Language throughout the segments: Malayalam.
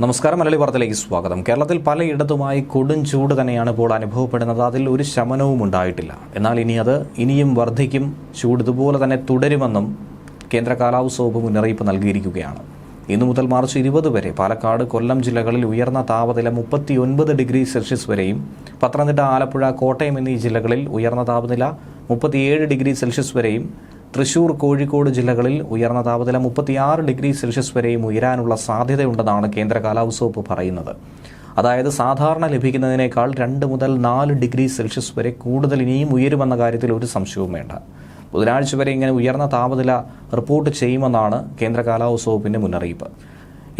നമസ്കാരം. മലയാളി വാർത്തയിലേക്ക് സ്വാഗതം. കേരളത്തിൽ പലയിടത്തുമായി കൊടും ചൂട് തന്നെയാണ് ഇപ്പോൾ അനുഭവപ്പെടുന്നത്. അതിൽ ഒരു ശമനവും ഉണ്ടായിട്ടില്ല. എന്നാൽ ഇനിയും വർദ്ധിക്കും. ചൂട് ഇതുപോലെ തന്നെ തുടരുമെന്നും കേന്ദ്ര കാലാവസ്ഥാ വകുപ്പ് മുന്നറിയിപ്പ് നൽകിയിരിക്കുകയാണ്. ഇന്നു മുതൽ മാർച്ച് 20 വരെ പാലക്കാട്, കൊല്ലം ജില്ലകളിൽ ഉയർന്ന താപനില 39 ഡിഗ്രി സെൽഷ്യസ് വരെയും, പത്തനംതിട്ട, ആലപ്പുഴ, കോട്ടയം എന്നീ ജില്ലകളിൽ ഉയർന്ന താപനില 37 ഡിഗ്രി സെൽഷ്യസ് വരെയും, തൃശൂർ, കോഴിക്കോട് ജില്ലകളിൽ ഉയർന്ന താപനില 36 ഡിഗ്രി സെൽഷ്യസ് വരെയും ഉയരാനുള്ള സാധ്യതയുണ്ടെന്നാണ് കേന്ദ്ര കാലാവസ്ഥാ വകുപ്പ് പറയുന്നത്. അതായത് സാധാരണ ലഭിക്കുന്നതിനേക്കാൾ 2 മുതൽ 4 ഡിഗ്രി സെൽഷ്യസ് വരെ കൂടുതൽ ഇനിയും ഉയരുമെന്ന കാര്യത്തിൽ ഒരു സംശയവും വേണ്ട. ബുധനാഴ്ച വരെ ഇങ്ങനെ ഉയർന്ന താപനില റിപ്പോർട്ട് ചെയ്യുമെന്നാണ് കേന്ദ്ര കാലാവസ്ഥാ വകുപ്പിന്റെ മുന്നറിയിപ്പ്.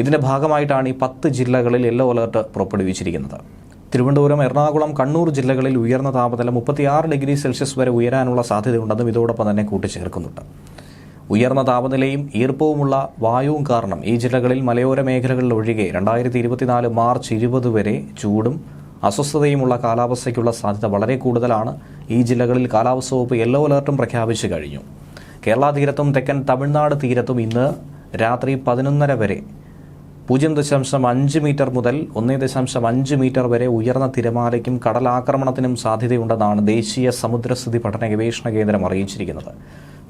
ഇതിന്റെ ഭാഗമായിട്ടാണ് ഈ 10 ജില്ലകളിൽ യെല്ലോ അലർട്ട് പുറപ്പെടുവിച്ചിരിക്കുന്നത്. തിരുവനന്തപുരം, എറണാകുളം, കണ്ണൂർ ജില്ലകളിൽ ഉയർന്ന താപനില 36 ഡിഗ്രി സെൽഷ്യസ് വരെ ഉയരാനുള്ള സാധ്യതയുണ്ടെന്നും ഇതോടൊപ്പം തന്നെ കൂട്ടിച്ചേർക്കുന്നുണ്ട്. ഉയർന്ന താപനിലയും ഈർപ്പവുമുള്ള വായുവും കാരണം ഈ ജില്ലകളിൽ മലയോര മേഖലകളിൽ ഒഴികെ 2024 മാർച്ച് 20 വരെ ചൂടും അസ്വസ്ഥതയുമുള്ള കാലാവസ്ഥയ്ക്കുള്ള സാധ്യത വളരെ കൂടുതലാണ്. ഈ ജില്ലകളിൽ കാലാവസ്ഥാ വകുപ്പ് യെല്ലോ അലർട്ടും പ്രഖ്യാപിച്ചു കഴിഞ്ഞു. കേരള തീരത്തും തെക്കൻ തമിഴ്നാട് തീരത്തും ഇന്ന് രാത്രി 11:30 വരെ 0.5 മീറ്റർ മുതൽ 1.5 മീറ്റർ വരെ ഉയർന്ന തിരമാലയ്ക്കും കടലാക്രമണത്തിനും സാധ്യതയുണ്ടെന്നാണ് ദേശീയ സമുദ്രസ്ഥിതി പഠന ഗവേഷണ കേന്ദ്രം അറിയിച്ചിരിക്കുന്നത്.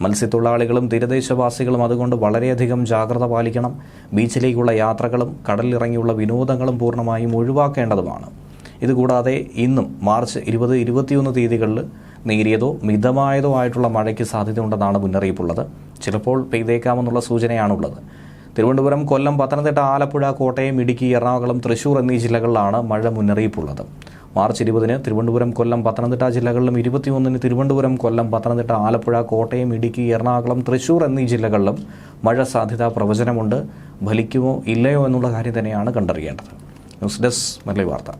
മത്സ്യത്തൊഴിലാളികളും തീരദേശവാസികളും അതുകൊണ്ട് വളരെയധികം ജാഗ്രത പാലിക്കണം. ബീച്ചിലേക്കുള്ള യാത്രകളും കടലിലിറങ്ങിയുള്ള വിനോദങ്ങളും പൂർണ്ണമായും ഒഴിവാക്കേണ്ടതുമാണ്. ഇതുകൂടാതെ ഇന്നും മാർച്ച് 20, 21 തീയതികളിൽ നേരിയതോ മിതമായതോ ആയിട്ടുള്ള മഴയ്ക്ക് സാധ്യതയുണ്ടെന്നാണ് മുന്നറിയിപ്പുള്ളത്. ചിലപ്പോൾ പെയ്തേക്കാമെന്നുള്ള സൂചനയാണുള്ളത്. തിരുവനന്തപുരം, കൊല്ലം, പത്തനംതിട്ട, ആലപ്പുഴ, കോട്ടയം, ഇടുക്കി, എറണാകുളം, തൃശൂർ എന്നീ ജില്ലകളിലാണ് മഴ മുന്നറിയിപ്പുള്ളത്. മാർച്ച് 20 തിരുവനന്തപുരം, കൊല്ലം, പത്തനംതിട്ട ജില്ലകളിലും 21 തിരുവനന്തപുരം, കൊല്ലം, പത്തനംതിട്ട, ആലപ്പുഴ, കോട്ടയം, ഇടുക്കി, എറണാകുളം, തൃശൂർ എന്നീ ജില്ലകളിലും മഴ സാധ്യതാ പ്രവചനമുണ്ട്. ഫലിക്കുമോ ഇല്ലയോ എന്നുള്ള കാര്യം തന്നെയാണ് കണ്ടറിയേണ്ടത്. ന്യൂസ് ഡെസ്ക്, മലയാളി വാർത്ത.